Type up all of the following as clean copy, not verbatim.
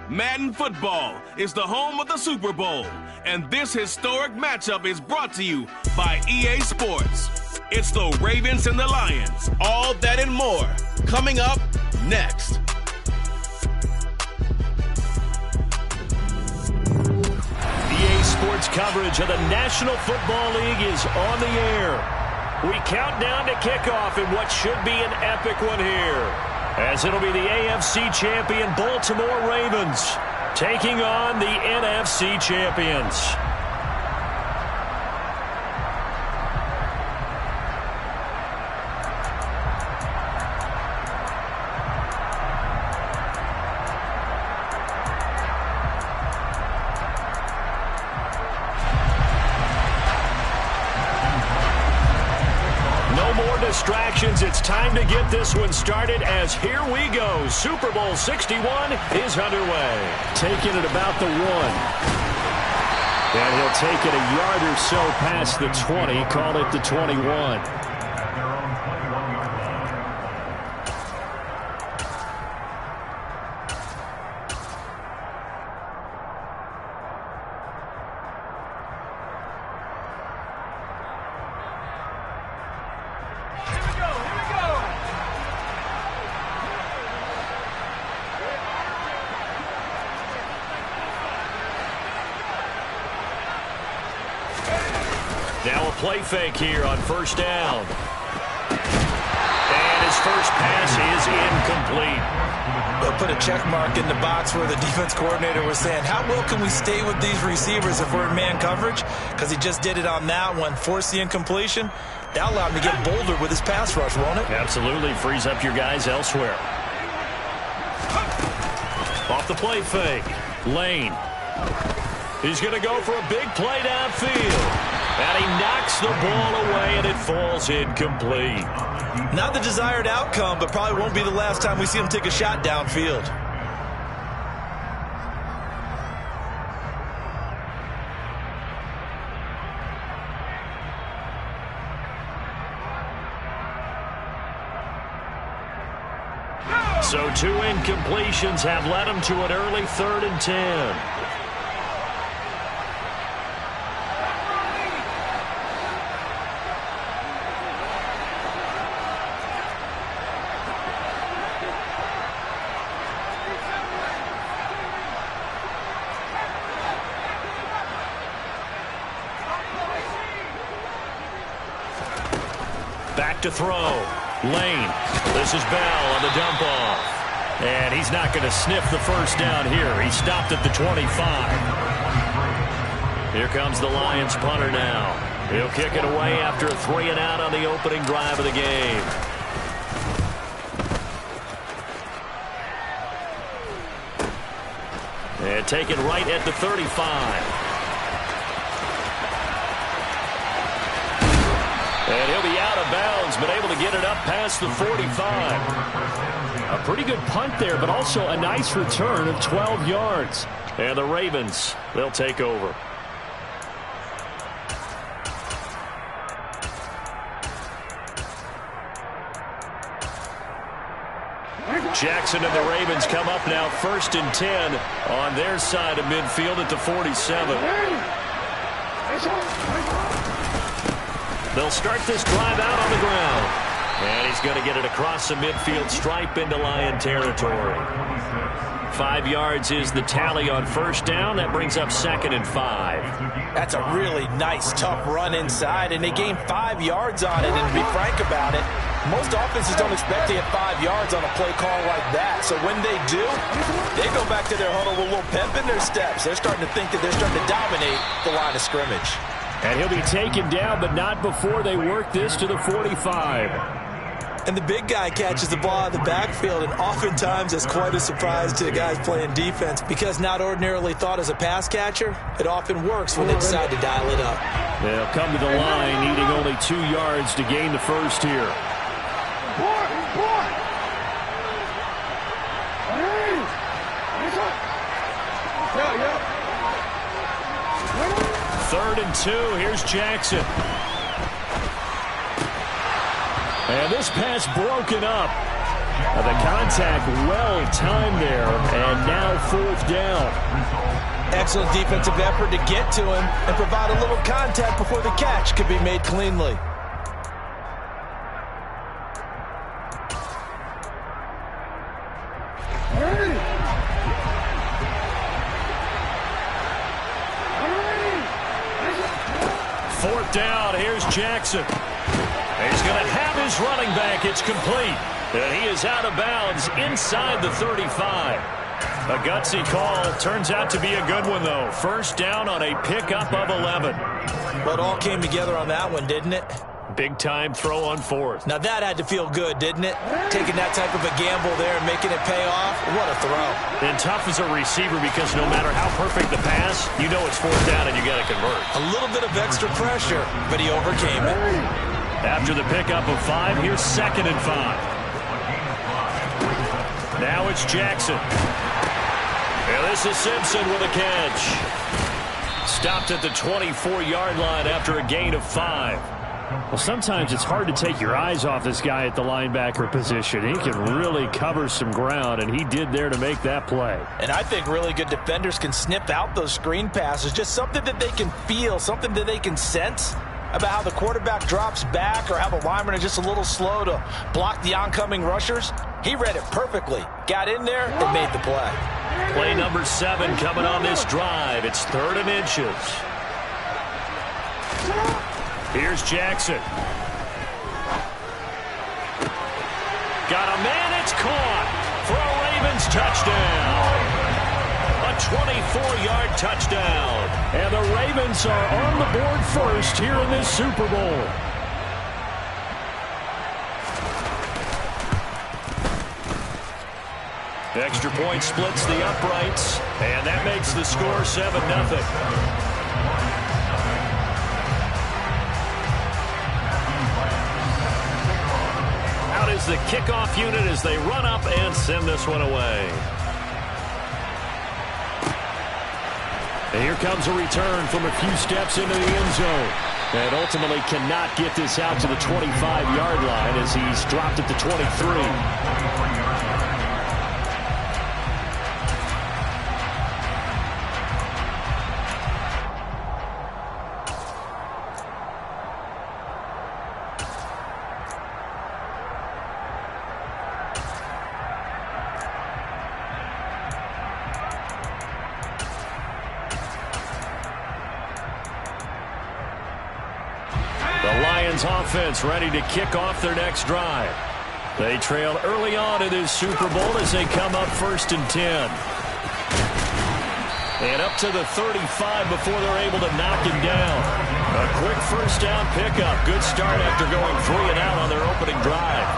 Madden Football is the home of the Super Bowl, and this historic matchup is brought to you by EA Sports. It's the Ravens and the Lions. All that and more coming up next. EA Sports coverage of the National Football League is on the air. We count down to kickoff in what should be an epic one here, as it'll be the AFC champion Baltimore Ravens taking on the NFC champions. Distractions. It's time to get this one started as here we go. Super Bowl 61 is underway. Taking it about the 1. And he'll take it a yard or so past the 20. Call it the 21. Now a play fake here on first down. And his first pass is incomplete. They'll put a check mark in the box where the defense coordinator was saying, how well can we stay with these receivers if we're in man coverage? Because he just did it on that one, forced the incompletion. That'll allow him to get bolder with his pass rush, won't it? Absolutely. Frees up your guys elsewhere. Off the play fake. Lane. He's going to go for a big play downfield. And he knocks the ball away, and it falls incomplete. Not the desired outcome, but probably won't be the last time we see him take a shot downfield. So 2 incompletions have led him to an early 3rd and 10. Back to throw. Lane. This is Bell on the dump off. And he's not going to sniff the first down here. He stopped at the 25. Here comes the Lions punter now. He'll kick it away after a 3 and out on the opening drive of the game. And take it right at the 35. And he'll be out of bounds, but able to get it up past the 45. A pretty good punt there, but also a nice return of 12 yards. And the Ravens, they'll take over. Jackson and the Ravens come up now 1st and 10 on their side of midfield at the 47. They'll start this drive out on the ground. And he's going to get it across the midfield stripe into Lion territory. 5 yards is the tally on first down. That brings up 2nd and 5. That's a really nice, tough run inside, and they gained 5 yards on it. And to be frank about it, most offenses don't expect to get 5 yards on a play call like that. So when they do, they go back to their huddle with a little pep in their steps. They're starting to think that they're starting to dominate the line of scrimmage. And he'll be taken down, but not before they work this to the 45. And the big guy catches the ball out of the backfield, and oftentimes it's quite a surprise to the guys playing defense because not ordinarily thought as a pass catcher, it often works when they decide to dial it up. They'll come to the line, needing only 2 yards to gain the first here. Third and 2. Here's Jackson. And this pass broken up. The contact well timed there. And now 4th down. Excellent defensive effort to get to him and provide a little contact before the catch could be made cleanly. Fourth down, here's Jackson. He's going to have his running back. It's complete. And he is out of bounds inside the 35. A gutsy call. Turns out to be a good one, though. First down on a pickup of 11. Well, it all came together on that one, didn't it? Big-time throw on 4th. Now that had to feel good, didn't it? Taking that type of a gamble there and making it pay off. What a throw. And tough as a receiver because no matter how perfect the pass, you know it's 4th down and you got to convert. A little bit of extra pressure, but he overcame it. After the pickup of 5, here's 2nd and 5. Now it's Jackson. And this is Simpson with a catch. Stopped at the 24-yard line after a gain of 5. Well, sometimes it's hard to take your eyes off this guy at the linebacker position. He can really cover some ground, and he did there to make that play. And I think really good defenders can snip out those screen passes, just something that they can feel, something that they can sense about how the quarterback drops back or how the linemen are just a little slow to block the oncoming rushers. He read it perfectly. Got in there and made the play. Play number 7 coming on this drive. It's 3rd and inches. Here's Jackson. Got a man, it's caught for a Ravens touchdown. A 24-yard touchdown. And the Ravens are on the board first here in this Super Bowl. Extra point splits the uprights, and that makes the score 7-0. Is the kickoff unit as they run up and send this one away. And here comes a return from a few steps into the end zone. And ultimately cannot get this out to the 25-yard line as he's dropped at the 23. Offense ready to kick off their next drive. They trail early on in this Super Bowl as they come up 1st and 10. And up to the 35 before they're able to knock him down. A quick first down pickup. Good start after going 3 and out on their opening drive.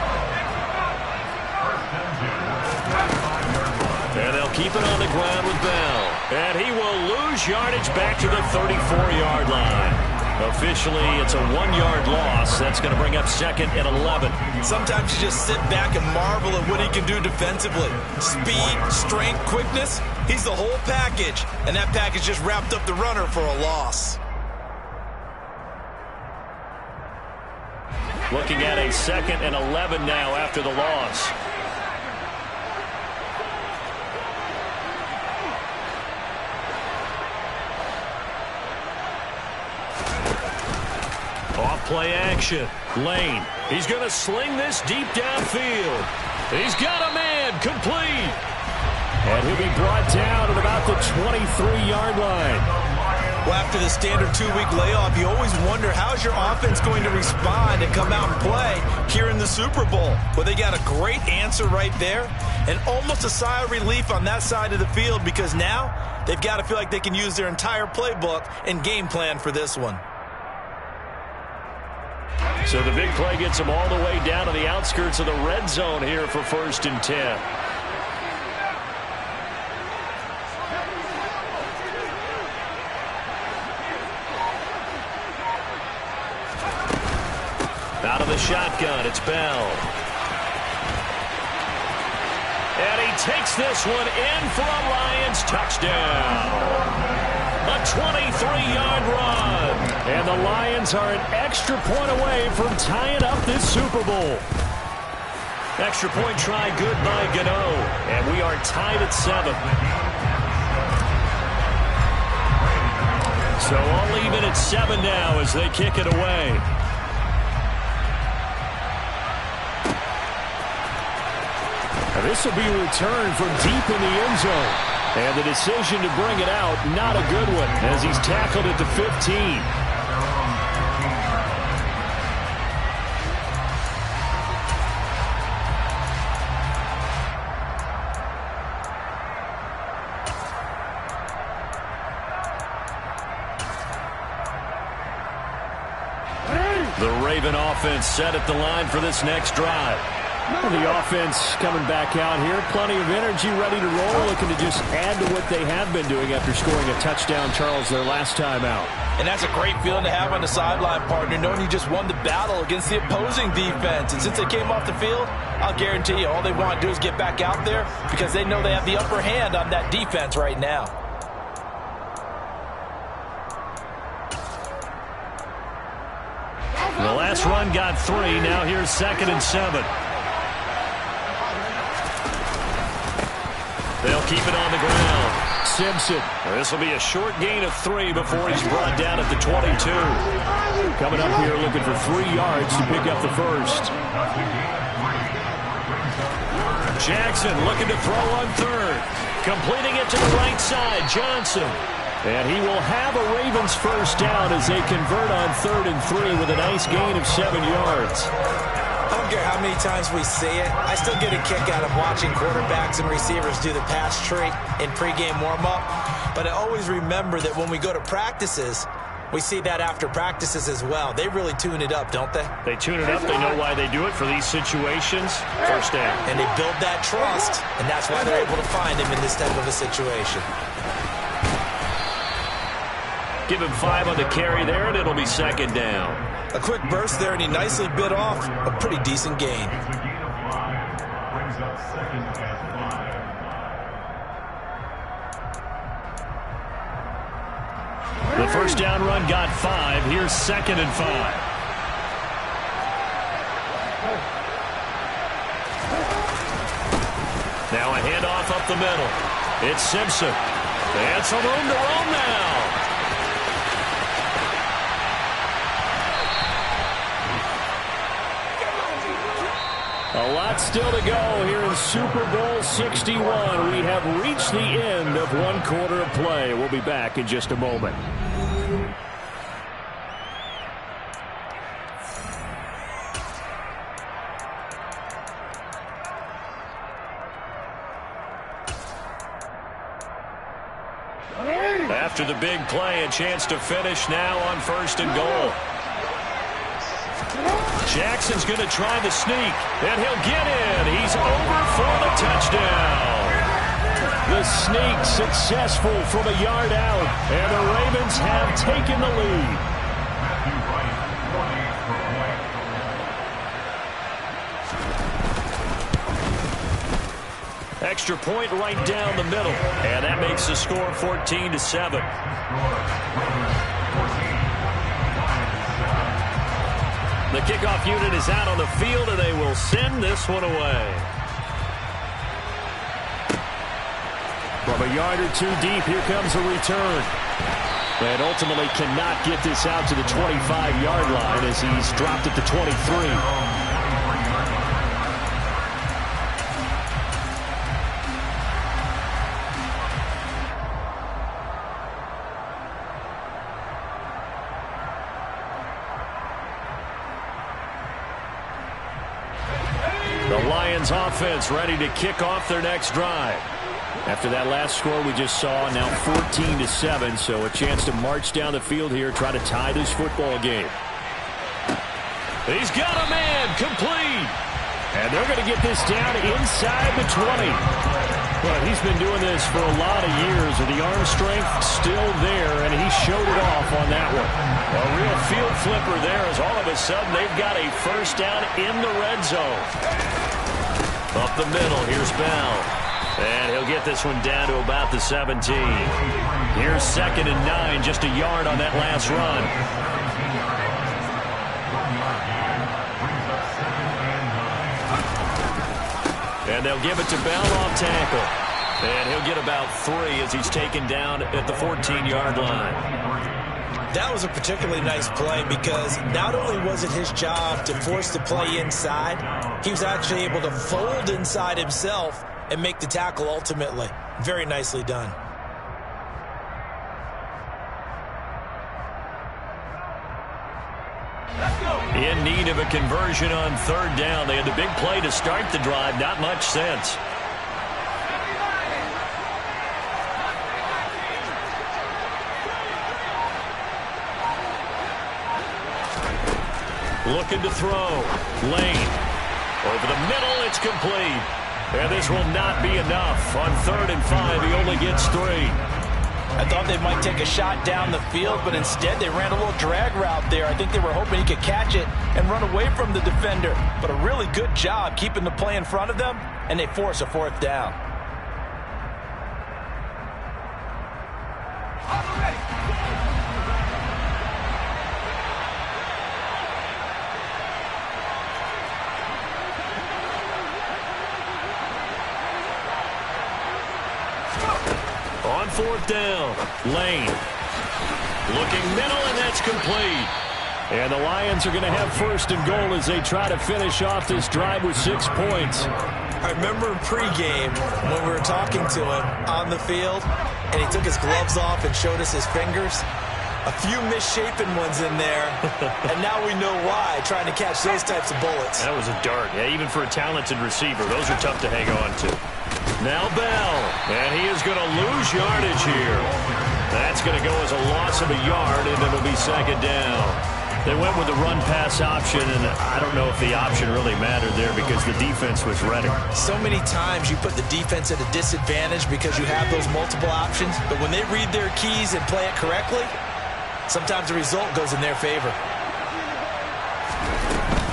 And they'll keep it on the ground with Bell. And he will lose yardage back to the 34-yard line. Officially, it's a 1-yard loss. That's going to bring up 2nd and 11. Sometimes you just sit back and marvel at what he can do defensively. Speed, strength, quickness. He's the whole package. And that package just wrapped up the runner for a loss. Looking at a 2nd and 11 now after the loss. Off-play action. Lane. He's going to sling this deep downfield. He's got a man. Complete. And he'll be brought down at about the 23-yard line. Well, after the standard 2-week layoff, you always wonder how's your offense going to respond and come out and play here in the Super Bowl. Well, they got a great answer right there and almost a sigh of relief on that side of the field because now they've got to feel like they can use their entire playbook and game plan for this one. So the big play gets them all the way down to the outskirts of the red zone here for 1st and 10. Out of the shotgun, it's Bell. And he takes this one in for a Lions touchdown. A 23-yard run. And the Lions are an extra point away from tying up this Super Bowl. Extra point try good by Gano. And we are tied at 7. So all even at 7 now as they kick it away. And this will be returned from deep in the end zone. And the decision to bring it out, not a good one, as he's tackled at the 15. The Raven offense set at the line for this next drive. Well, the offense coming back out here. Plenty of energy, ready to roll, looking to just add to what they have been doing after scoring a touchdown, Charles, their last time out. And that's a great feeling to have on the sideline, partner, knowing you just won the battle against the opposing defense. And since they came off the field, I'll guarantee you all they want to do is get back out there because they know they have the upper hand on that defense right now. The last run got 3. Now here's 2nd and 7. They'll keep it on the ground. Simpson. This will be a short gain of 3 before he's brought down at the 22. Coming up here looking for 3 yards to pick up the first. Jackson looking to throw on 3rd. Completing it to the right side. Johnson. And he will have a Ravens first down as they convert on 3rd and 3 with a nice gain of 7 yards. I don't care how many times we see it. I still get a kick out of watching quarterbacks and receivers do the pass tree in pregame warm-up. But I always remember that when we go to practices, we see that after practices as well. They really tune it up, don't they? They tune it up. They know why they do it for these situations. First down. And they build that trust, and that's why they're able to find him in this type of a situation. Give him 5 on the carry there, and it'll be 2nd down. A quick burst there, and he nicely bit off a pretty decent gain. The first down run got 5. Here's 2nd and 5. Now a handoff up the middle. It's Simpson. And some room to roam now. A lot still to go here in Super Bowl 61. We have reached the end of 1 quarter of play. We'll be back in just a moment. After the big play, a chance to finish now on 1st and goal. Jackson's going to try the sneak, and he'll get in. He's over for the touchdown. The sneak successful from a yard out, and the Ravens have taken the lead. Extra point right down the middle, and that makes the score 14-7. The kickoff unit is out on the field, and they will send this one away. From a yard or 2 deep, here comes a return. And ultimately cannot get this out to the 25-yard line as he's dropped at the 23. The Lions offense ready to kick off their next drive. After that last score we just saw, now 14-7, so a chance to march down the field here, try to tie this football game. He's got a man, complete. And they're going to get this down inside the 20. But he's been doing this for a lot of years, with the arm strength still there, and he showed it off on that one. A real field flipper there, as all of a sudden they've got a first down in the red zone. Up the middle, here's Bell. And he'll get this one down to about the 17. Here's 2nd and 9, just a yard on that last run. And they'll give it to Bell off tackle. And he'll get about 3 as he's taken down at the 14-yard line. That was a particularly nice play because not only was it his job to force the play inside, he was actually able to fold inside himself and make the tackle ultimately. Very nicely done. In need of a conversion on third down. They had the big play to start the drive. Not much sense. Looking to throw. Lane. Over the middle, it's complete. And this will not be enough. On 3rd and 5, he only gets 3. I thought they might take a shot down the field, but instead they ran a little drag route there. I think they were hoping he could catch it and run away from the defender. But a really good job keeping the play in front of them, and they force a 4th down. On 4th down, Lane. Looking middle, and that's complete. And the Lions are going to have 1st and goal as they try to finish off this drive with 6 points. I remember in pregame when we were talking to him on the field, and he took his gloves off and showed us his fingers. A few misshapen ones in there, and now we know why, trying to catch those types of bullets. That was a dart. Yeah, even for a talented receiver, those are tough to hang on to. Now Bell, and he is going to lose yardage here. That's going to go as a loss of a yard, and it'll be 2nd down. They went with the run-pass option, and I don't know if the option really mattered there because the defense was ready. So many times you put the defense at a disadvantage because you have those multiple options, but when they read their keys and play it correctly, sometimes the result goes in their favor.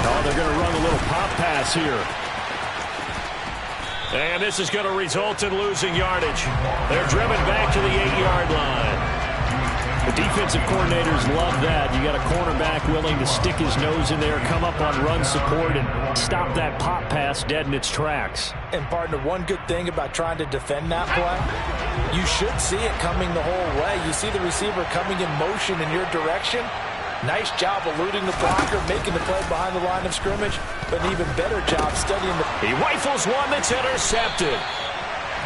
Oh, they're going to run a little pop pass here. And this is going to result in losing yardage. They're driven back to the 8-yard line. The defensive coordinators love that. You got a cornerback willing to stick his nose in there, come up on run support, and stop that pop pass dead in its tracks. And, partner, one good thing about trying to defend that play, you should see it coming the whole way. You see the receiver coming in motion in your direction. Nice job eluding the blocker, making the play behind the line of scrimmage, but an even better job studying the... He rifles one that's intercepted.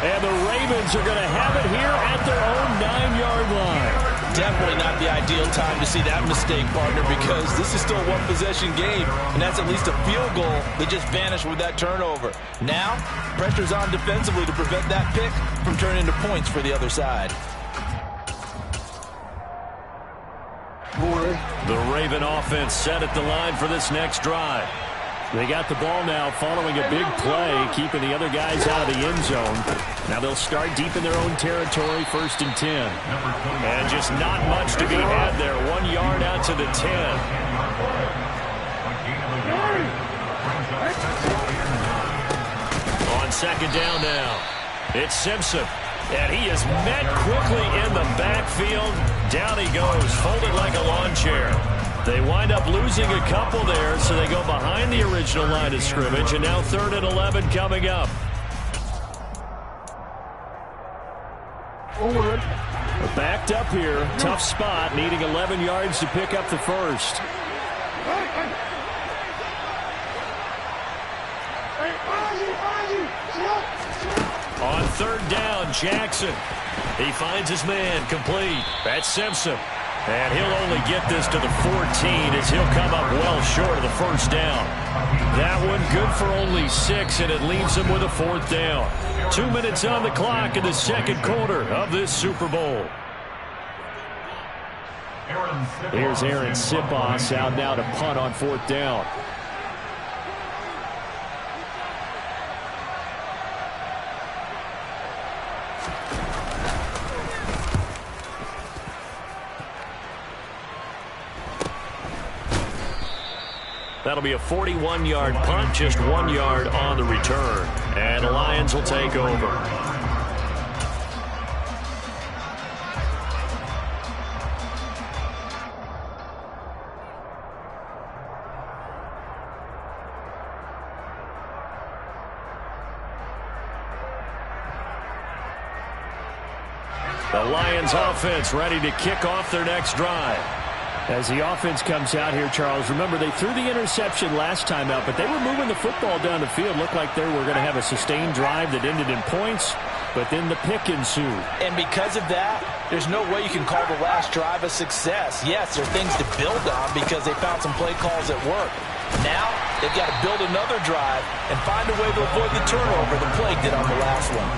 And the Ravens are going to have it here at their own 9-yard line. Definitely not the ideal time to see that mistake, partner, because this is still a one-possession game, and that's at least a field goal that just vanished with that turnover. Now, pressure's on defensively to prevent that pick from turning into points for the other side. The Raven offense set at the line for this next drive. They got the ball now following a big play, keeping the other guys out of the end zone. Now they'll start deep in their own territory, 1st and 10. And just not much to be had there. 1 yard out to the 10. On 2nd down now, it's Simpson. And he is met quickly in the backfield. Down he goes, folded like a lawn chair. They wind up losing a couple there, so they go behind the original line of scrimmage, and now 3rd and 11 coming up. Backed up here, tough spot, needing 11 yards to pick up the 1st. On 3rd down, Jackson. He finds his man, complete. That's Simpson. And he'll only get this to the 14 as he'll come up well short of the 1st down. That one good for only 6, and it leaves him with a 4th down. 2 minutes on the clock in the 2nd quarter of this Super Bowl. Here's Aaron Sipos out now to punt on 4th down. That'll be a 41-yard punt, just 1 yard on the return. And the Lions will take over. The Lions offense ready to kick off their next drive. As the offense comes out here, Charles, remember they threw the interception last time out, but they were moving the football down the field. Looked like they were going to have a sustained drive that ended in points, but then the pick ensued. And because of that, there's no way you can call the last drive a success. Yes, there are things to build on because they found some play calls that work. Now, they've got to build another drive and find a way to avoid the turnover the play did on the last one.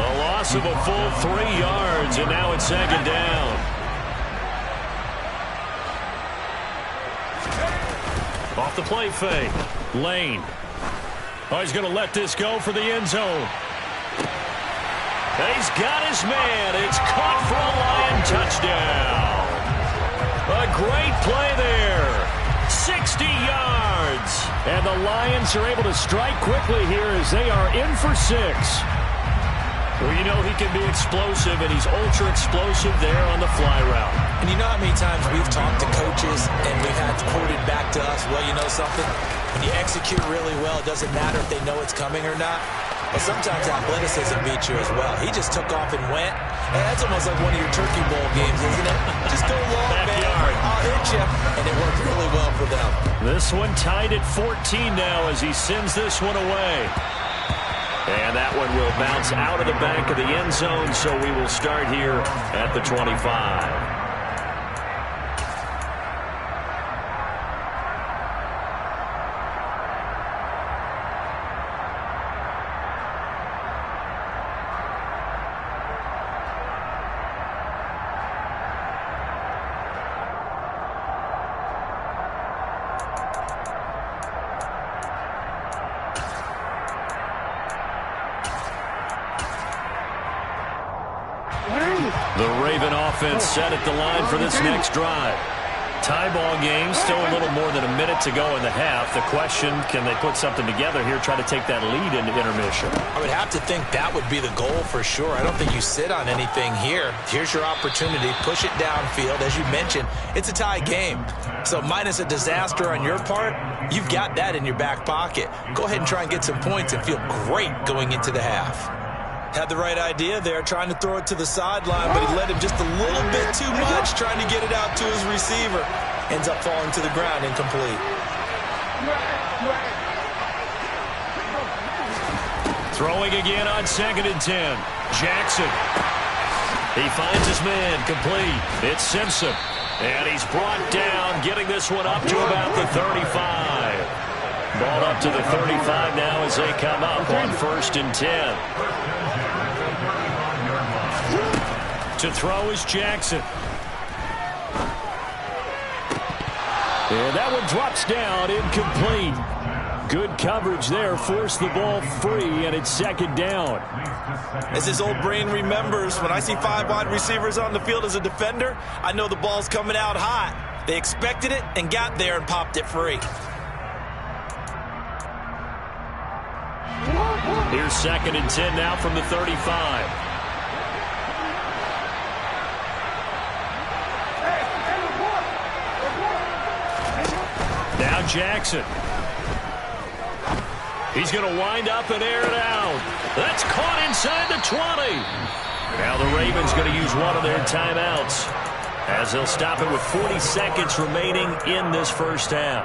The loss of a full 3 yards, and now it's second down. Off the play fake. Lane. Oh, he's going to let this go for the end zone. He's got his man. It's caught for a Lion touchdown. A great play there. 60 yards. And the Lions are able to strike quickly here as they are in for 6. Well, you know he can be explosive, and he's ultra explosive there on the fly route. And you know how many times we've talked to coaches and we've had quoted back to us, well, you know something? When you execute really well, it doesn't matter if they know it's coming or not. But sometimes athleticism beats you as well. He just took off and went. And that's almost like one of your Turkey Bowl games, isn't it? Just go long, man. I'll hit you. And it worked really well for them. This one tied at 14 now as he sends this one away. And that one will bounce out of the back of the end zone, so we will start here at the 25. The Raven offense set at the line for this next drive. Tie ball game, still a little more than a minute to go in the half. The question, can they put something together here, try to take that lead into intermission? I would have to think that would be the goal for sure. I don't think you sit on anything here. Here's your opportunity. Push it downfield. As you mentioned, it's a tie game. So minus a disaster on your part, you've got that in your back pocket. Go ahead and try and get some points and feel great going into the half. Had the right idea there, trying to throw it to the sideline, but he led him just a little bit too much, trying to get it out to his receiver. Ends up falling to the ground, incomplete. Throwing again on 2nd and 10. Jackson. He finds his man, complete. It's Simpson. And he's brought down, getting this one up to about the 35. Ball up to the 35 now as they come up on 1st and 10. To throw is Jackson. And that one drops down, incomplete. Good coverage there, forced the ball free, and it's 2nd down. As his old brain remembers, when I see 5 wide receivers on the field as a defender, I know the ball's coming out hot. They expected it and got there and popped it free. Here's 2nd and 10 now from the 35. Now Jackson. He's going to wind up and air it out. That's caught inside the 20. Now the Ravens going to use one of their timeouts as they'll stop it with 40 seconds remaining in this first half.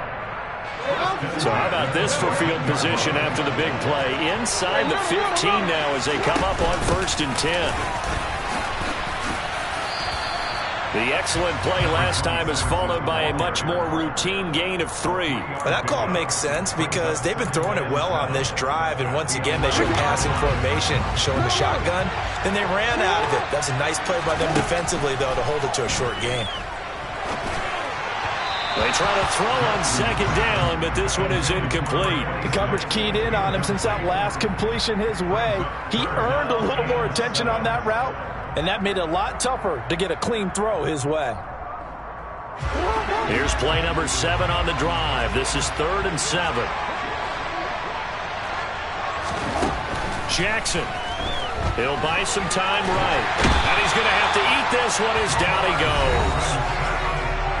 So how about this for field position after the big play? Inside the 15 now as they come up on 1st and 10. The excellent play last time is followed by a much more routine gain of 3. Well, that call makes sense because they've been throwing it well on this drive, and once again they showed passing formation, showing the shotgun. Then they ran out of it. That's a nice play by them defensively, though, to hold it to a short gain. They try to throw on 2nd down, but this one is incomplete. The coverage keyed in on him since that last completion his way. He earned a little more attention on that route, and that made it a lot tougher to get a clean throw his way. Here's play number 7 on the drive. This is 3rd and 7. Jackson. He'll buy some time right. And he's going to have to eat this one as down he goes.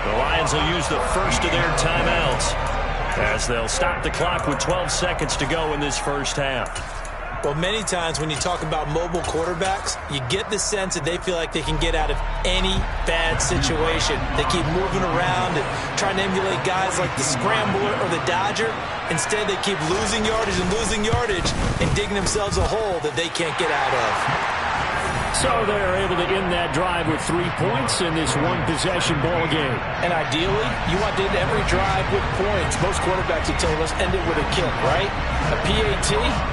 The Lions will use the first of their timeouts as they'll stop the clock with 12 seconds to go in this first half. Well, many times when you talk about mobile quarterbacks, you get the sense that they feel like they can get out of any bad situation. They keep moving around and trying to emulate guys like the Scrambler or the Dodger. Instead, they keep losing yardage and digging themselves a hole that they can't get out of. So they're able to end that drive with 3 points in this one-possession ball game. And ideally, you want to end every drive with points. Most quarterbacks would tell you, let's end it with a kick, right? A PAT,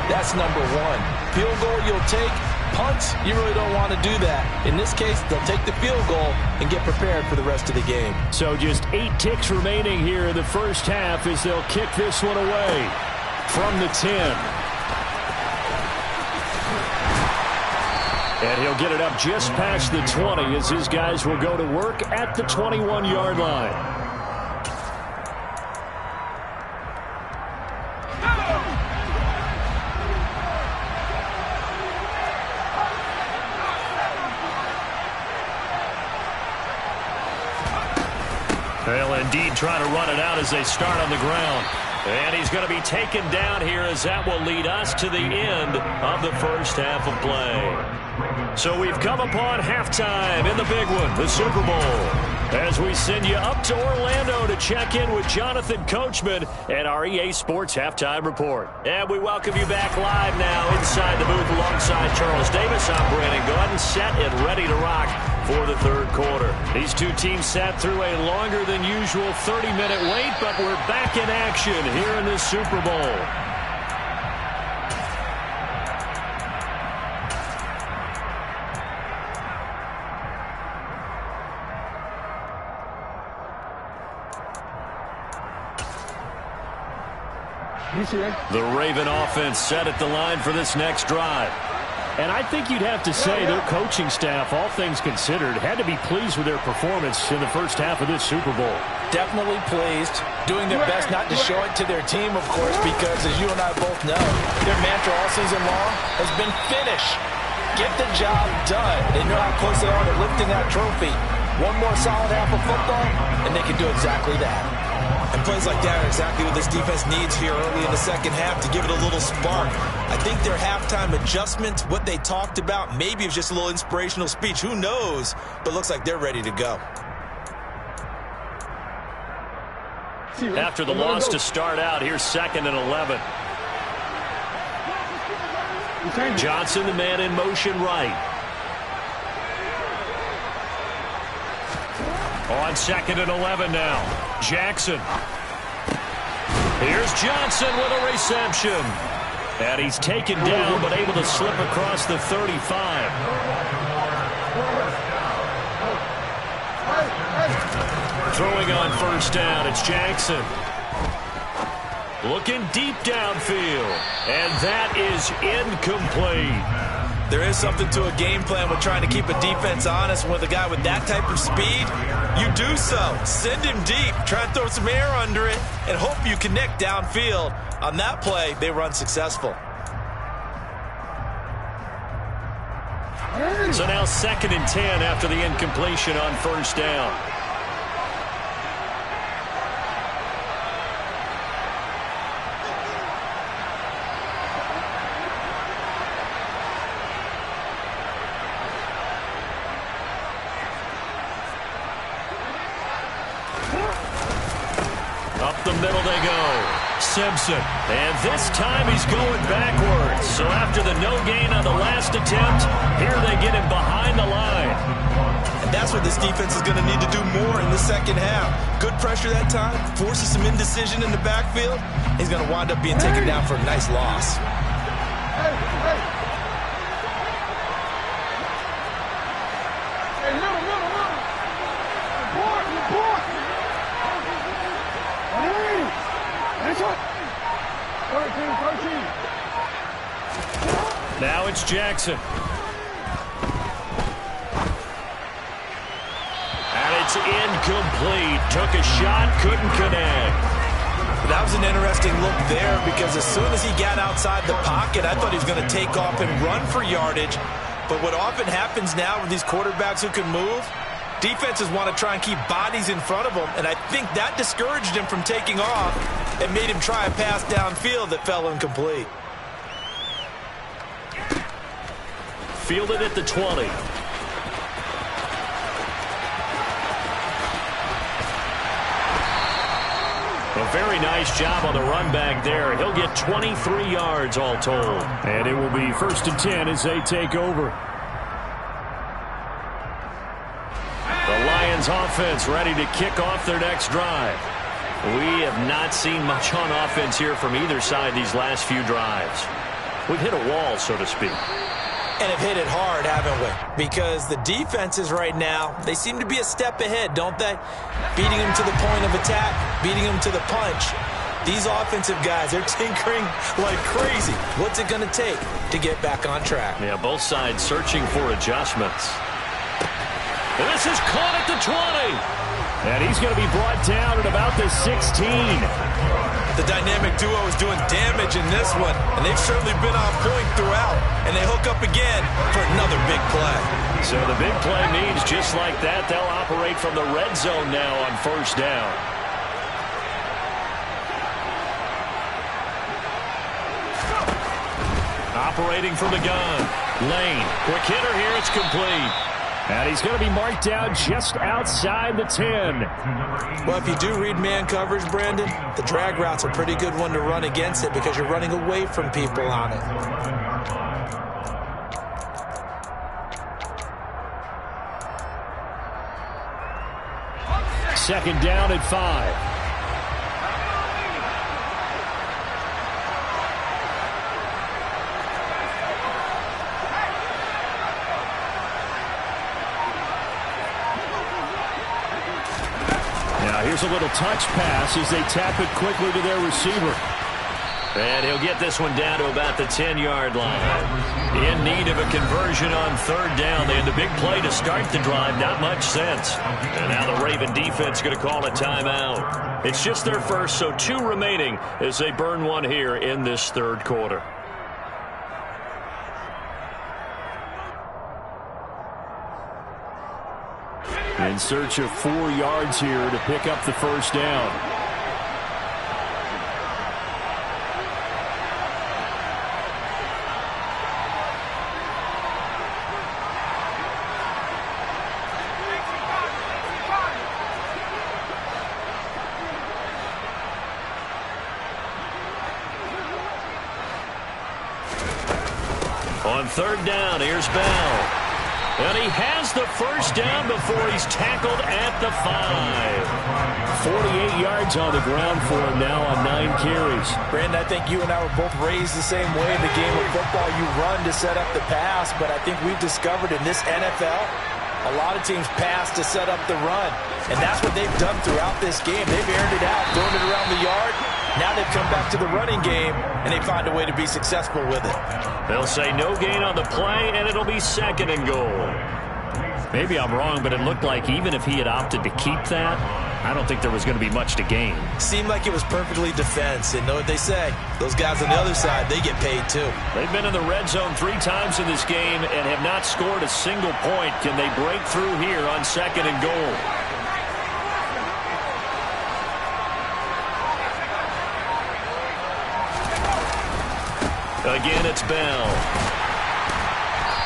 that's number one. Field goal you'll take. Punts, you really don't want to do that. In this case, they'll take the field goal and get prepared for the rest of the game. So just 8 ticks remaining here in the first half as they'll kick this one away from the 10. And he'll get it up just past the 20 as his guys will go to work at the 21-yard line. They'll indeed try to run it out as they start on the ground. And he's going to be taken down here as that will lead us to the end of the first half of play. So we've come upon halftime in the big one, the Super Bowl, as we send you up to Orlando to check in with Jonathan Coachman and our EA Sports Halftime Report. And we welcome you back live now inside the booth alongside Charles Davis. I'm Brandon Gordon, set and ready to rock for the third quarter. These two teams sat through a longer than usual 30-minute wait, but we're back in action here in the Super Bowl. The Raven offense set at the line for this next drive. And I think you'd have to say their coaching staff, all things considered, had to be pleased with their performance in the first half of this Super Bowl. Definitely pleased, doing their best not to show it to their team, of course, because as you and I both know, their mantra all season long has been finish. Get the job done. They know how close they are to lifting that trophy. One more solid half of football, and they can do exactly that. And plays like that are exactly what this defense needs here early in the second half to give it a little spark. I think their halftime adjustments, what they talked about, maybe it was just a little inspirational speech. Who knows? But looks like they're ready to go. After the loss to start out, here's 2nd and 11. Johnson, the man in motion right. On 2nd and 11 now. Jackson. Here's Johnson with a reception. And he's taken down but able to slip across the 35. Throwing on first down, it's Jackson. Looking deep downfield. And that is incomplete. There is something to a game plan with trying to keep a defense honest. With a guy with that type of speed, you do so. Send him deep. Try and throw some air under it and hope you connect downfield. On that play, they were unsuccessful. So now 2nd and 10 after the incompletion on first down. Up the middle they go. Simpson. And this time he's going backwards. So after the no gain on the last attempt, here they get him behind the line. And that's what this defense is going to need to do more in the second half. Good pressure that time. Forces some indecision in the backfield. He's going to wind up being taken down for a nice loss. Now it's Jackson. And it's incomplete. Took a shot, couldn't connect. That was an interesting look there because as soon as he got outside the pocket, I thought he was going to take off and run for yardage. But what often happens now with these quarterbacks who can move, defenses want to try and keep bodies in front of them, and I think that discouraged him from taking off and made him try a pass downfield that fell incomplete. fielded at the 20. A very nice job on the run back there. He'll get 23 yards all told. And it will be 1st and 10 as they take over. The Lions offense ready to kick off their next drive. We have not seen much on offense here from either side these last few drives. We've hit a wall, so to speak. And have hit it hard, haven't we? Because the defenses right now, they seem to be a step ahead, don't they? Beating them to the point of attack, beating them to the punch. These offensive guys, they're tinkering like crazy. What's it going to take to get back on track? Yeah, both sides searching for adjustments. And this is caught at the 20. And he's going to be brought down at about the 16. The dynamic duo is doing damage in this one, and they've certainly been on point throughout. And they hook up again for another big play. So the big play means just like that, they'll operate from the red zone now on 1st down. Operating from the gun. Lane, quick hitter here, it's complete. And he's going to be marked down just outside the 10. Well, if you do read man coverage, Brandon, the drag route's a pretty good one to run against it because you're running away from people on it. Second down at 5. Here's a little touch pass as they tap it quickly to their receiver. And he'll get this one down to about the 10-yard line. In need of a conversion on 3rd down. They had the big play to start the drive. Not much sense. And now the Raven defense going to call a timeout. It's just their first, so 2 remaining as they burn one here in this 3rd quarter. In search of 4 yards here to pick up the 1st down. On 3rd down, here's Bell. And he has the 1st down before he's tackled at the 5. 48 yards on the ground for him now on 9 carries. Brandon, I think you and I were both raised the same way in the game of football. You run to set up the pass, but I think we've discovered in this NFL, a lot of teams pass to set up the run. And that's what they've done throughout this game. They've aired it out, thrown it around the yard. Now they've come back to the running game, and they find a way to be successful with it. They'll say no gain on the play, and it'll be 2nd and goal. Maybe I'm wrong, but it looked like even if he had opted to keep that, I don't think there was going to be much to gain. Seemed like it was perfectly defense, and know what they say. Those guys on the other side, they get paid too. They've been in the red zone 3 times in this game and have not scored a single point. Can they break through here on 2nd and goal? Again, it's Bell.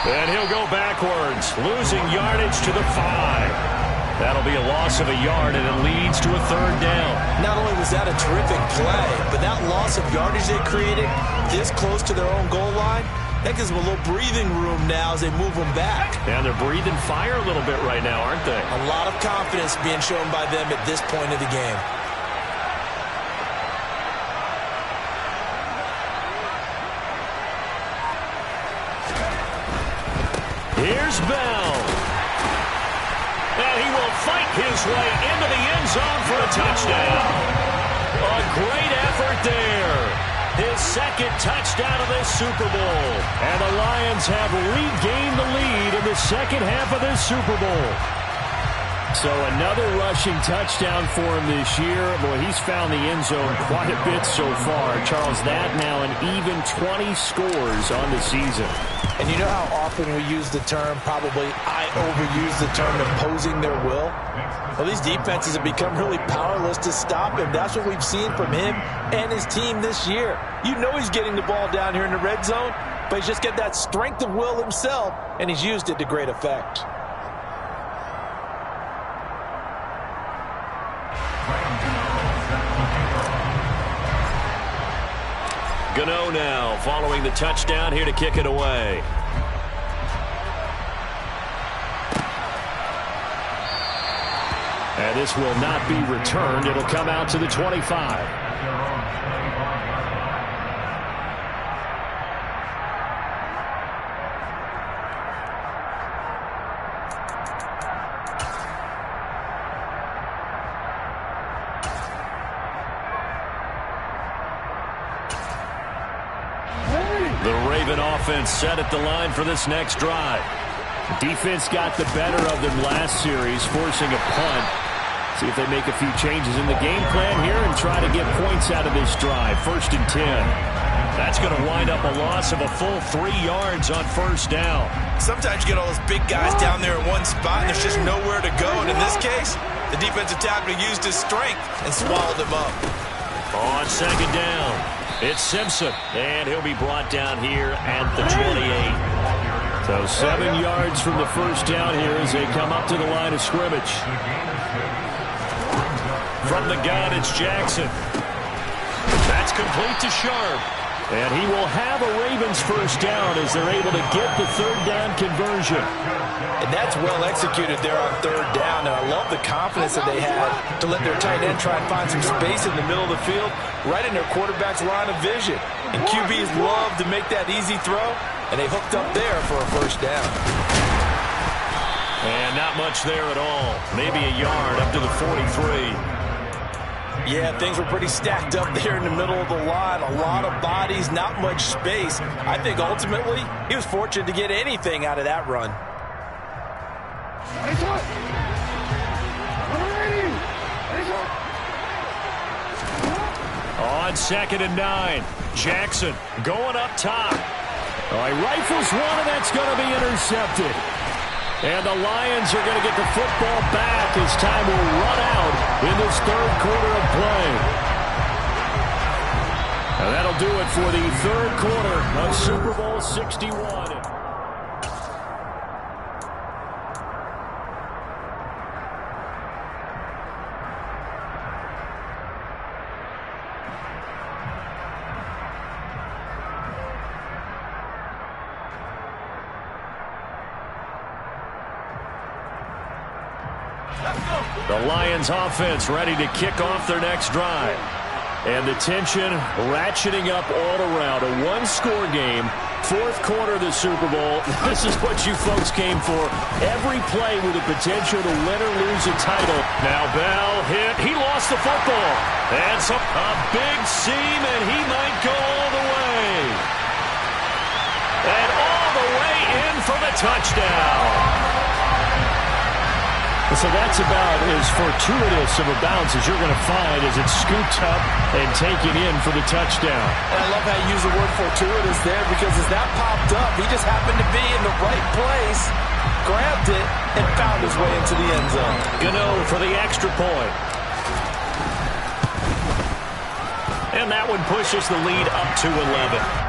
And he'll go backwards, losing yardage to the 5. That'll be a loss of a yard, and it leads to a 3rd down. Not only was that a terrific play, but that loss of yardage they created this close to their own goal line, that gives them a little breathing room now as they move them back. And they're breathing fire a little bit right now, aren't they? A lot of confidence being shown by them at this point of the game. Here's Bell. And he will fight his way into the end zone for a touchdown. A great effort there. His 2nd touchdown of this Super Bowl. And the Lions have regained the lead in the 2nd half of this Super Bowl. So another rushing touchdown for him this year. Boy, he's found the end zone quite a bit so far. Charles, that now an even 20 scores on the season. And you know how often we use the term, probably I overuse the term, imposing their will? Well, these defenses have become really powerless to stop him. That's what we've seen from him and his team this year. You know he's getting the ball down here in the red zone. but he's just got that strength of will himself, and he's used it to great effect. Gano now following the touchdown here to kick it away. And this will not be returned. It'll come out to the 25. The Raven offense set at the line for this next drive. The defense got the better of them last series, forcing a punt. See if they make a few changes in the game plan here and try to get points out of this drive. 1st and 10. That's going to wind up a loss of a full 3 yards on first down. Sometimes you get all those big guys down there in one spot, and there's just nowhere to go. And in this case, the defensive tackle used his strength and swallowed him up. On 2nd down, it's Simpson, and he'll be brought down here at the 28. So 7 yards from the first down here as they come up to the line of scrimmage. From the gun, it's Jackson. That's complete to Sharp. And he will have a Ravens first down as they're able to get the 3rd down conversion. And that's well executed there on 3rd down. And I love the confidence that they had to let their tight end try and find some space in the middle of the field, right in their quarterback's line of vision. And QBs love to make that easy throw, and they hooked up there for a first down. And not much there at all. Maybe a yard up to the 43. Yeah, things were pretty stacked up there in the middle of the line. A lot of bodies, not much space. I think ultimately he was fortunate to get anything out of that run. On 2nd and 9, Jackson going up top. All right, rifles one, and that's going to be intercepted. And the Lions are going to get the football back as time will run out in this 3rd quarter of play. And that'll do it for the 3rd quarter of Super Bowl 61. The Lions offense ready to kick off their next drive. And the tension ratcheting up all around. A 1-score game, 4th quarter of the Super Bowl. This is what you folks came for. Every play with the potential to win or lose a title. Now Bell hit. He lost the football. And a big seam, and he might go all the way. And all the way in for the touchdown. So that's about as fortuitous of a bounce as you're going to find as it's scooped up and taken in for the touchdown. And I love how you use the word fortuitous there, because as that popped up, he just happened to be in the right place, grabbed it, and found his way into the end zone. Gano for the extra point. And that one pushes the lead up to 11.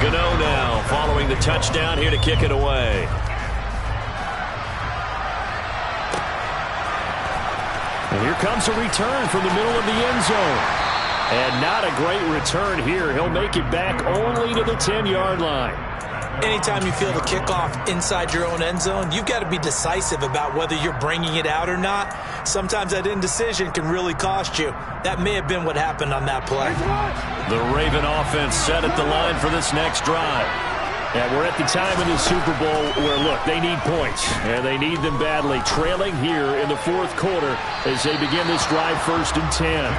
Gano now following the touchdown here to kick it away. And here comes a return from the middle of the end zone. And not a great return here. He'll make it back only to the 10-yard line. Anytime you feel the kickoff inside your own end zone, you've got to be decisive about whether you're bringing it out or not. Sometimes that indecision can really cost you. That may have been what happened on that play. The Raven offense set at the line for this next drive. And we're at the time in the Super Bowl where, look, they need points, and they need them badly. Trailing here in the 4th quarter as they begin this drive 1st and 10.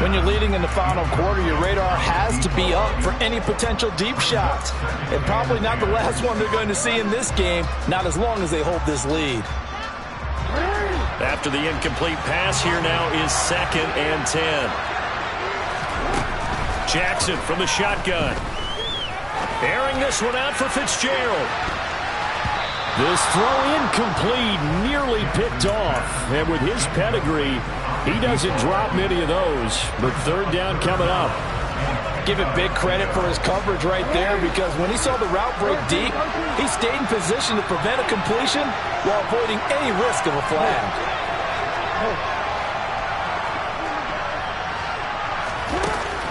When you're leading in the final quarter, your radar has to be up for any potential deep shots. And probably not the last one they're going to see in this game, not as long as they hold this lead. After the incomplete pass, here now is 2nd and 10. Jackson from the shotgun. Airing this one out for Fitzgerald. This throw incomplete, nearly picked off. And with his pedigree, he doesn't drop many of those. But third down coming up. Give him big credit for his coverage right there, because when he saw the route break deep, he stayed in position to prevent a completion while avoiding any risk of a flag.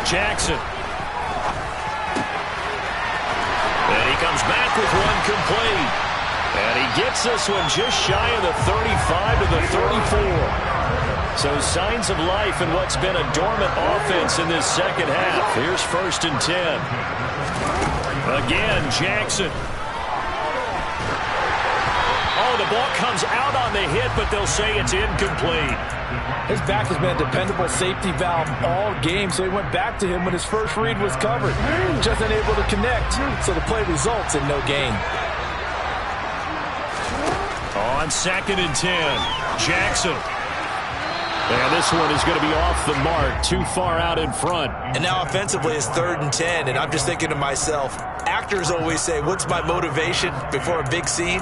Jackson. And he comes back with one complete. And he gets this one just shy of the 35 to the 34. So signs of life in what's been a dormant offense in this second half. Here's 1st and 10. Again, Jackson. Oh, the ball comes out on the hit, but they'll say it's incomplete. His back has been a dependable safety valve all game, so he went back to him when his first read was covered. Just unable to connect, so the play results in no gain. On 2nd and 10, Jackson. And this one is going to be off the mark, too far out in front. And now offensively it's 3rd and 10, and I'm just thinking to myself, actors always say, what's my motivation before a big scene?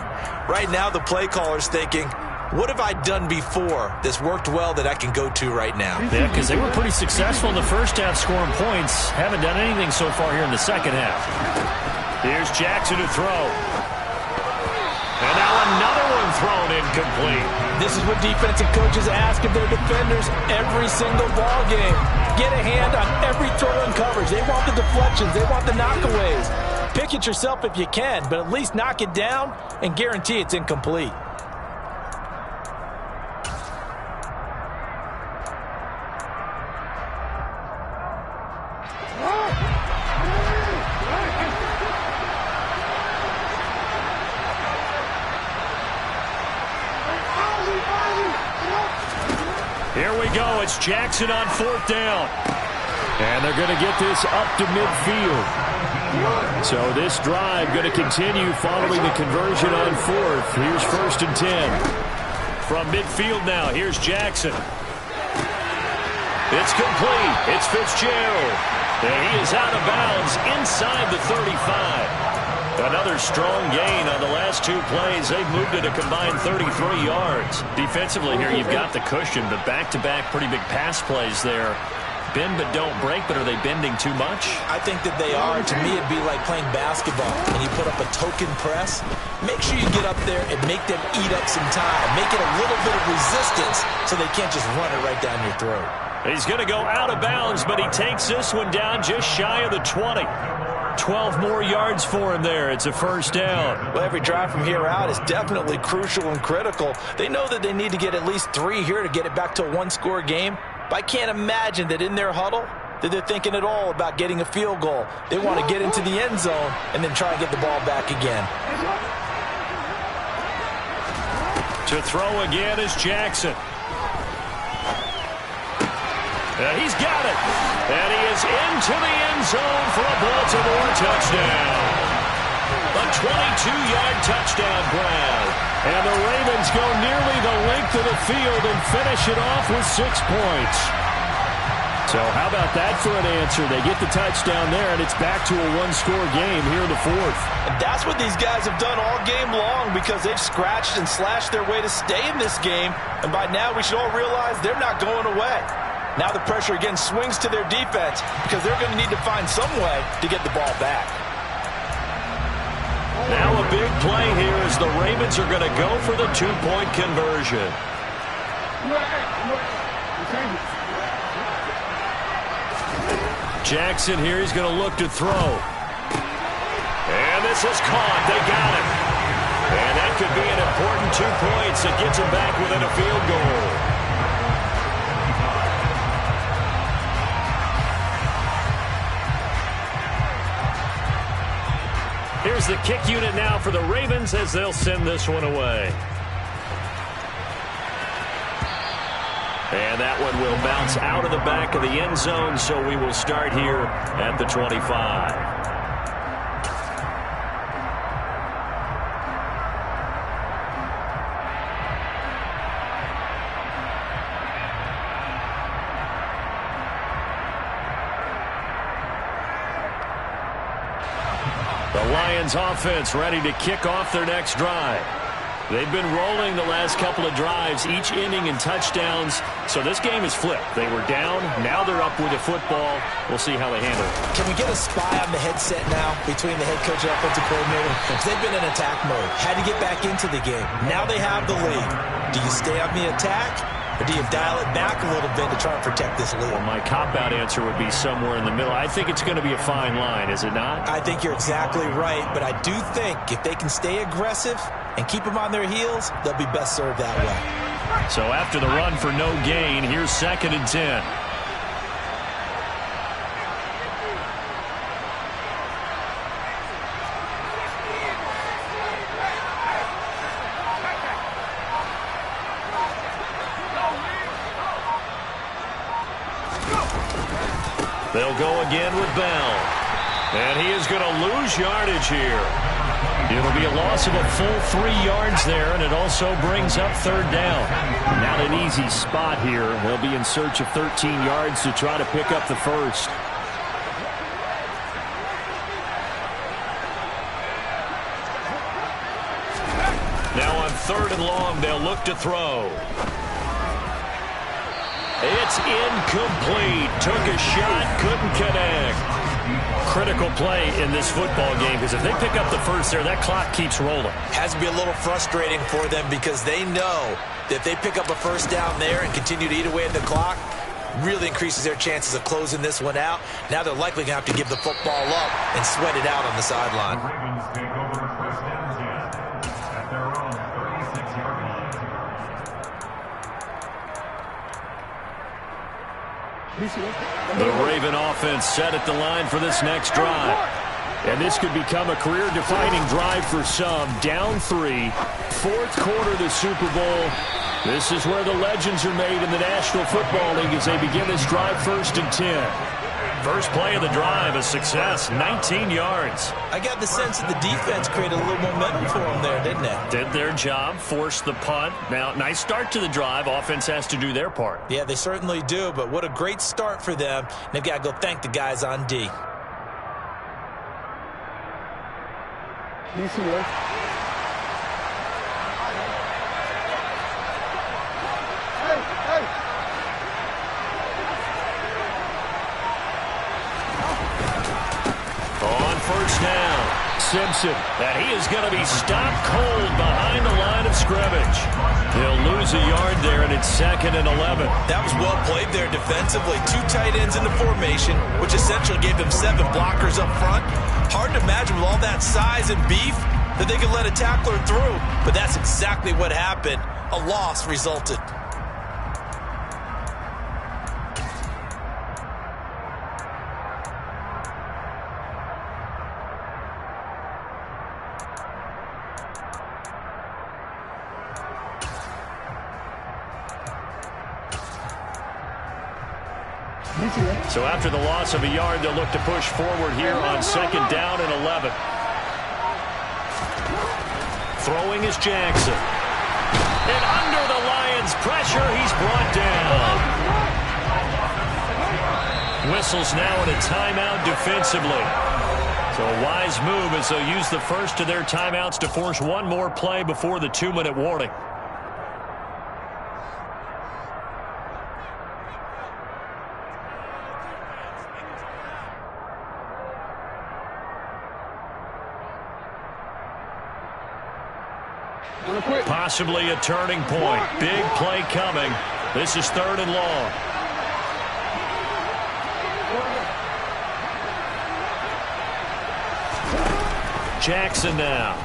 Right now the play caller's thinking, what have I done before that's worked well that I can go to right now? Yeah, because they were pretty successful in the first half scoring points. Haven't done anything so far here in the second half. Here's Jackson to throw. And now another one thrown incomplete. This is what defensive coaches ask of their defenders every single ball game. Get a hand on every throw in coverage. They want the deflections. They want the knockaways. Pick it yourself if you can, but at least knock it down and guarantee it's incomplete. Here we go. It's Jackson on 4th down. And they're going to get this up to midfield. So this drive going to continue following the conversion on 4th. Here's 1st and 10. From midfield now, here's Jackson. It's complete. It's Fitzgerald. And he is out of bounds inside the 35. Another strong gain on the last 2 plays. They've moved it a combined 33 yards. Defensively here, you've got the cushion, but back-to-back pretty big pass plays there. Bend but don't break, but are they bending too much? I think that they are. To me, it'd be like playing basketball and you put up a token press. Make sure you get up there and make them eat up some time. Make it a little bit of resistance so they can't just run it right down your throat. He's going to go out of bounds, but he takes this one down just shy of the 20. 12 more yards for him there. It's a 1st down. Well, every drive from here out is definitely crucial and critical. They know that they need to get at least 3 here to get it back to a 1-score game. But I can't imagine that in their huddle that they're thinking at all about getting a field goal. They want to get into the end zone and then try and get the ball back again. To throw again is Jackson. He's got it. And he is into the end zone for a Baltimore touchdown. A 22-yard touchdown grab. And the Ravens go nearly the length of the field and finish it off with 6 points. So how about that for an answer? They get the touchdown there, and it's back to a 1-score game here in the 4th. And that's what these guys have done all game long, because they've scratched and slashed their way to stay in this game. And by now we should all realize they're not going away. Now the pressure again swings to their defense, because they're going to need to find some way to get the ball back. Now a big play here as the Ravens are going to go for the 2-point conversion. Jackson here, he's going to look to throw. And this is caught. They got it. And that could be an important 2 points that gets them back within a field goal. Here's the kick unit now for the Ravens as they'll send this one away. And that one will bounce out of the back of the end zone, so we will start here at the 25. The Lions offense ready to kick off their next drive. They've been rolling the last couple of drives, each ending in touchdowns. So this game is flipped. They were down. Now they're up with the football. We'll see how they handle it. Can we get a spy on the headset now between the head coach and offensive coordinator? Because they've been in attack mode. Had to get back into the game. Now they have the lead. Do you stay on the attack, or do you dial it back a little bit to try and protect this lead? Well, my cop-out answer would be somewhere in the middle. I think it's going to be a fine line, is it not? I think you're exactly right, but I do think if they can stay aggressive and keep them on their heels, they'll be best served that way. So after the run for no gain, here's 2nd and 10. They'll go again with Bell. And he is going to lose yardage here. It'll be a loss of a full 3 yards there, and it also brings up 3rd down. Not an easy spot here. They'll be in search of 13 yards to try to pick up the first. Now on 3rd and long, they'll look to throw. It's incomplete. Took a shot, couldn't connect. Critical play in this football game, because if they pick up the first there, that clock keeps rolling. Has to be a little frustrating for them because they know that if they pick up a first down there and continue to eat away at the clock, really increases their chances of closing this one out. Now they're likely going to have to give the football up and sweat it out on the sideline. The Raven offense set at the line for this next drive. And this could become a career-defining drive for some. Down 3, 4th quarter of the Super Bowl. This is where the legends are made in the National Football League as they begin this drive 1st and 10. First play of the drive, a success, 19 yards. I got the sense that the defense created a little momentum for them there, didn't it? Did their job, forced the punt. Now, nice start to the drive. Offense has to do their part. Yeah, they certainly do, but what a great start for them. They've got to go thank the guys on D. On 1st down, Simpson. And he is going to be stopped cold behind the line of scrimmage. They'll lose a yard there, and it's 2nd and 11. That was well played there defensively. 2 tight ends in the formation, which essentially gave them 7 blockers up front. Hard to imagine with all that size and beef that they could let a tackler through, but that's exactly what happened. A loss resulted. So after the loss of a yard, they'll look to push forward here on 2nd down and 11. Throwing is Jackson. And under the Lions' pressure, he's brought down. Whistles now in a timeout defensively. So a wise move as they'll use the first of their timeouts to force one more play before the 2-minute warning. Possibly a turning point. Big play coming. This is 3rd and long. Jackson now.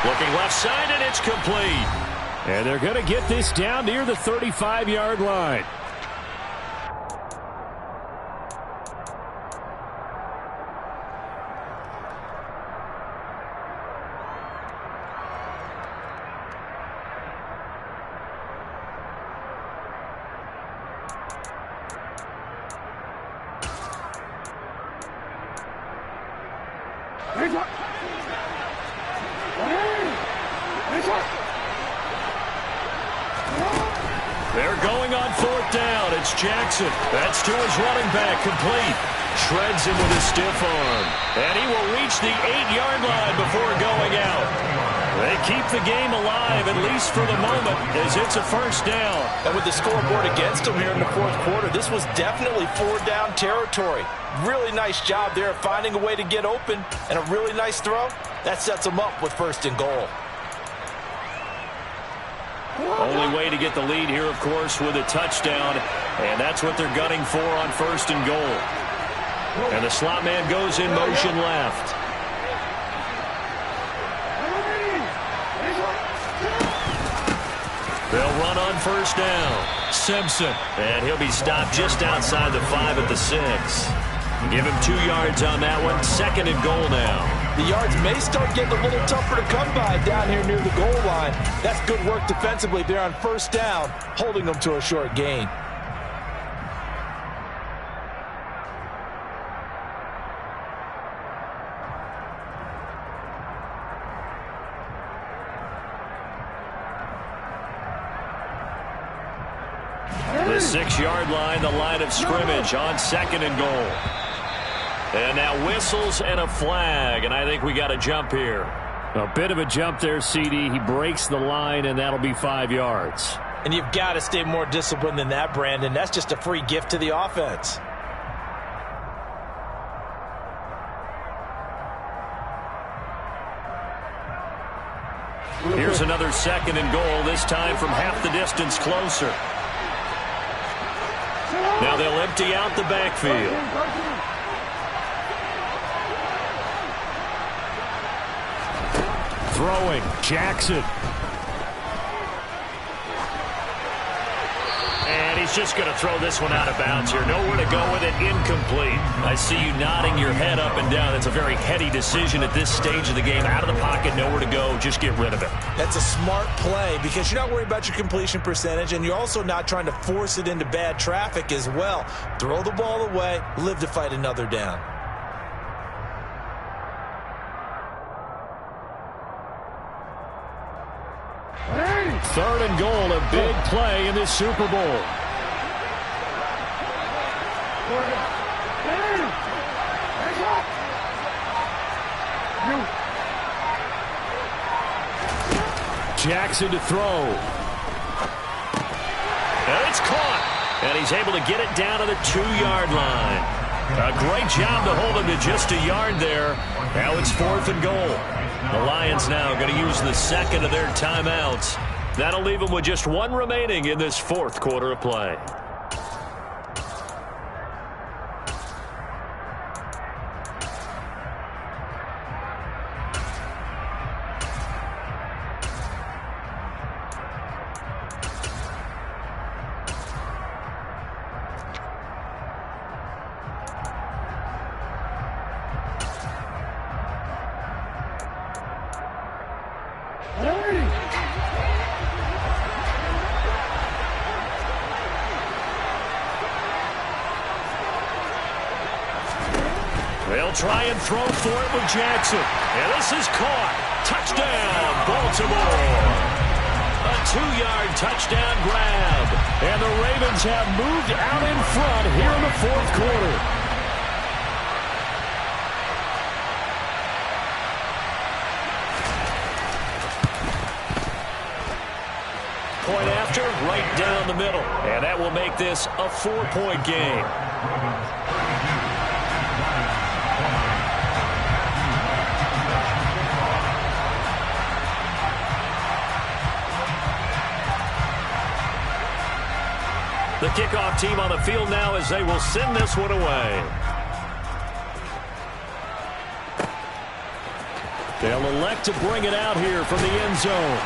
Looking left side, and it's complete. And they're going to get this down near the 35-yard line. They're going on 4th down. It's It's Jackson. That's to his running back, complete. Shreds him with his stiff arm. And he will reach the 8-yard line before going out. They keep the game alive, at least for the moment, as it's a first down. And with the scoreboard against them here in the fourth quarter, this was definitely 4-down territory. Really nice job there of finding a way to get open, and a really nice throw. That sets them up with 1st and goal. Only way to get the lead here, of course, with a touchdown, and that's what they're gunning for on 1st and goal. And the slot man goes in motion left. They'll run on 1st down. Simpson. And he'll be stopped just outside the 5 at the 6. Give him 2 yards on that one. 2nd and goal now. The yards may start getting a little tougher to come by down here near the goal line. That's good work defensively there on 1st down, holding them to a short gain. The 6-yard line, the line of scrimmage on 2nd and goal. And now whistles and a flag, and I think we got a jump here. A bit of a jump there, CD. He breaks the line, and that'll be 5 yards. And you've got to stay more disciplined than that, Brandon. That's just a free gift to the offense. Here's another 2nd and goal, this time from half the distance closer. Now they'll empty out the backfield. Throwing, Jackson. And he's just going to throw this one out of bounds here. Nowhere to go with it, incomplete. I see you nodding your head up and down. It's a very heady decision at this stage of the game. Out of the pocket, nowhere to go, just get rid of it. That's a smart play because you're not worried about your completion percentage, and you're also not trying to force it into bad traffic as well. Throw the ball away, live to fight another down. Third and goal, a big play in this Super Bowl. Jackson to throw. And it's caught. And he's able to get it down to the 2-yard line. A great job to hold him to just a yard there. Now it's 4th and goal. The Lions now going to use the 2nd of their timeouts. That'll leave them with just 1 remaining in this 4th quarter of play. They'll try and throw for it with Jackson. And this is caught. Touchdown, Baltimore. A 2-yard touchdown grab. And the Ravens have moved out in front here in the 4th quarter. Point after, right down the middle. And that will make this a 4-point game. The kickoff team on the field now as they will send this one away. They'll elect to bring it out here from the end zone.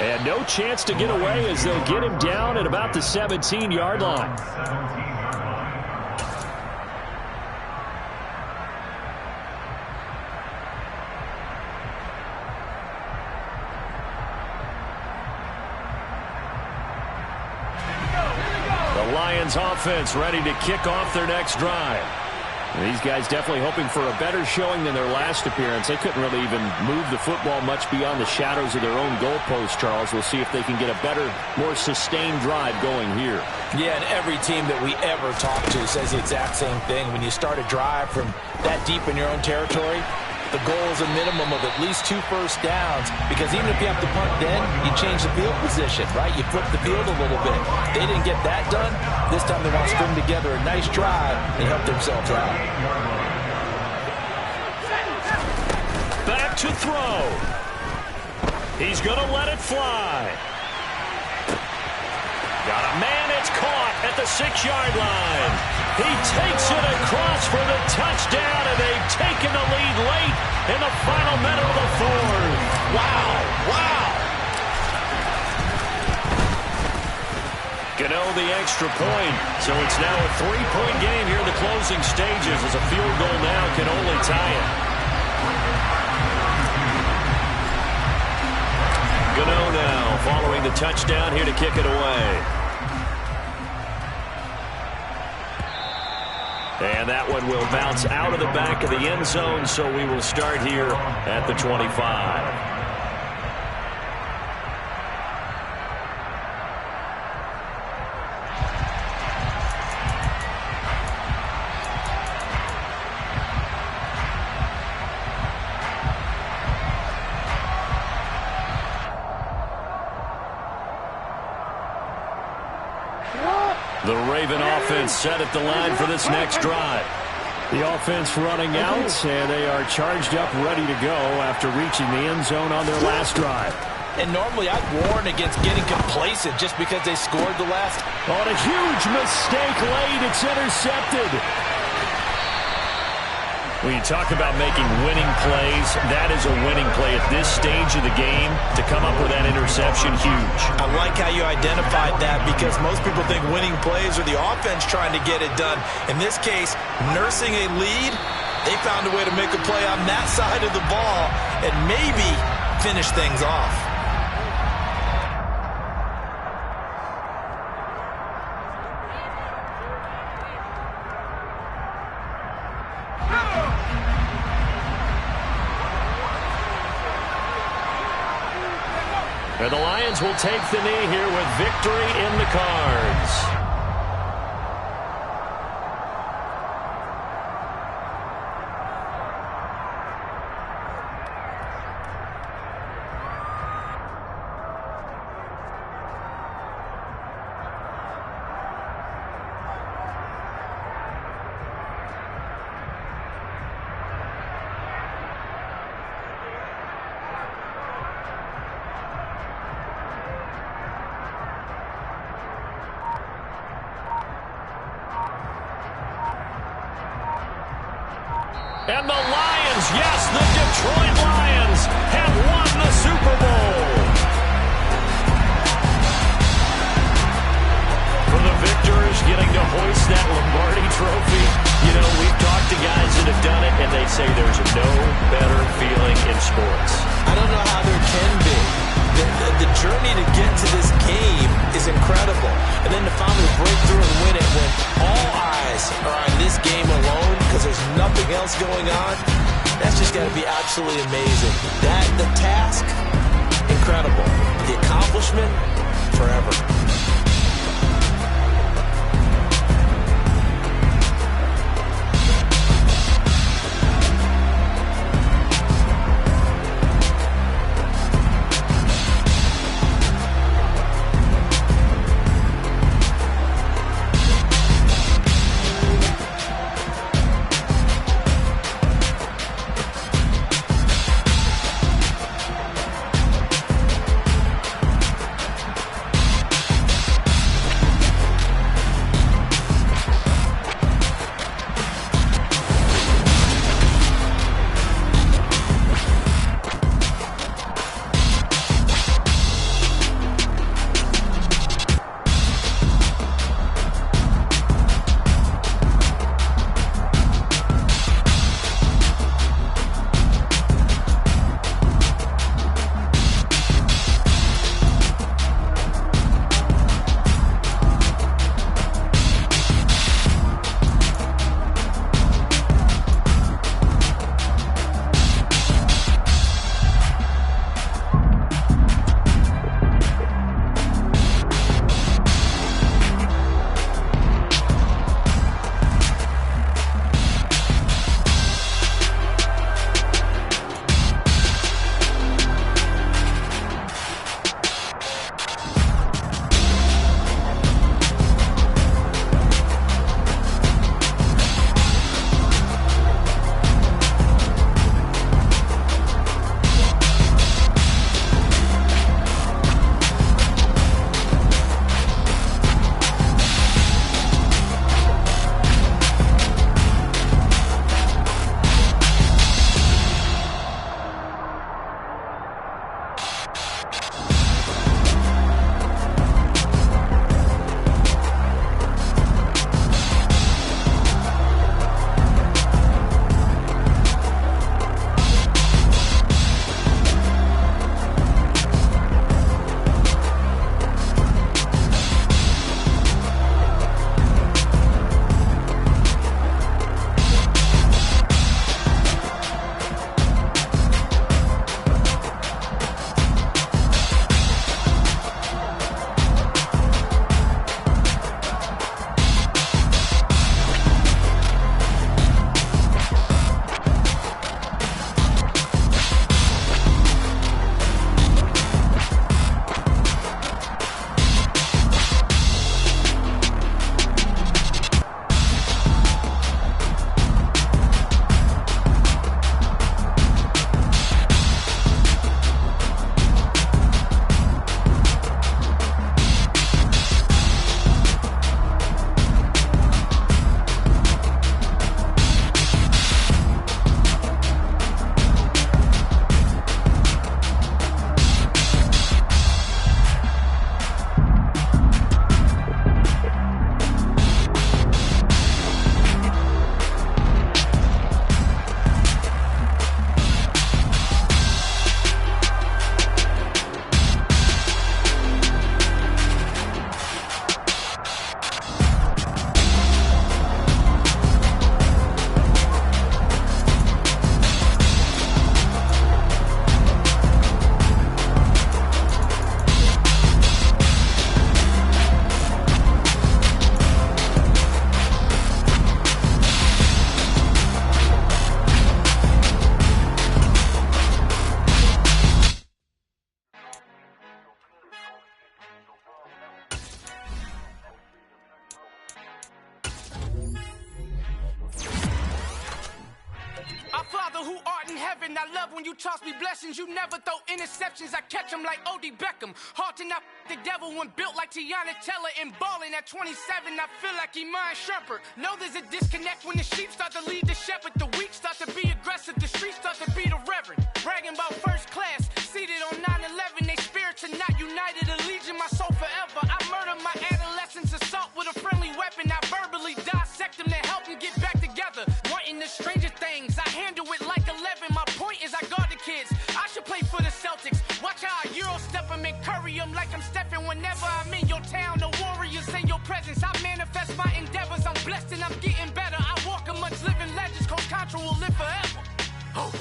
And no chance to get away as they'll get him down at about the 17-yard line. The Lions offense ready to kick off their next drive. These guys definitely hoping for a better showing than their last appearance. They couldn't really even move the football much beyond the shadows of their own goalpost, Charles. We'll see if they can get a better, more sustained drive going here. Yeah, and every team that we ever talk to says the exact same thing. When you start a drive from that deep in your own territory, the goal is a minimum of at least 2 first downs, because even if you have to punt then, you change the field position, right? You flip the field a little bit. They didn't get that done. This time they want to string together a nice drive and help themselves out. Back to throw. He's going to let it fly. Got a man, it's caught at the 6-yard line. He takes it across for the touchdown, and they've taken the lead late in the final minute of the fourth. Wow, wow. Gano the extra point, so it's now a 3-point game here in the closing stages, as a field goal now can only tie it. Gano now following the touchdown here to kick it away. And that one will bounce out of the back of the end zone, so we will start here at the 25. The Raven offense set at the line for this next drive. The offense running out, and they are charged up, ready to go after reaching the end zone on their last drive. And normally I'd warn against getting complacent just because they scored the last. On a huge mistake late, it's intercepted. When you talk about making winning plays, that is a winning play at this stage of the game. To come up with that interception, huge. I like how you identified that, because most people think winning plays are the offense trying to get it done. In this case, nursing a lead, they found a way to make a play on that side of the ball and maybe finish things off. And the Lions will take the knee here with victory in the cards. And the Lions, yes, the Detroit Lions have won the Super Bowl. For the victors getting to hoist that Lombardi trophy, you know, we've talked to guys that have done it, and they say there's no better feeling in sports. I don't know how there can be. The journey to get to this game is incredible. And then to finally break through and win it when all eyes are on this game alone because there's nothing else going on, that's just got to be absolutely amazing. The task, incredible. The accomplishment, forever. Father who art in heaven, I love when you toss me blessings. You never throw interceptions, I catch them like O.D. Beckham. Hard to not the devil when built like Tiana Teller and balling at 27. I feel like Iman Shumpert. Know there's a disconnect when the sheep start to lead the shepherd. The weak start to be aggressive, the streets start to be the reverend. Bragging about first class, seated on 9/11. They spirits are not united, a legion, my soul forever. I murdered my adolescence, assault with a friendly weapon. I verbally dissect them to help them get back together. Wanting the stranger things, I handle it like 11. My point is I guard the kids. I should play for the Celtics. Watch how I Euro step them and curry them like I'm stepping. Whenever I'm in your town, the Warriors in your presence. I manifest my endeavors. I'm blessed and I'm getting better. I walk amongst living legends. Coach Contra will live forever. Oh.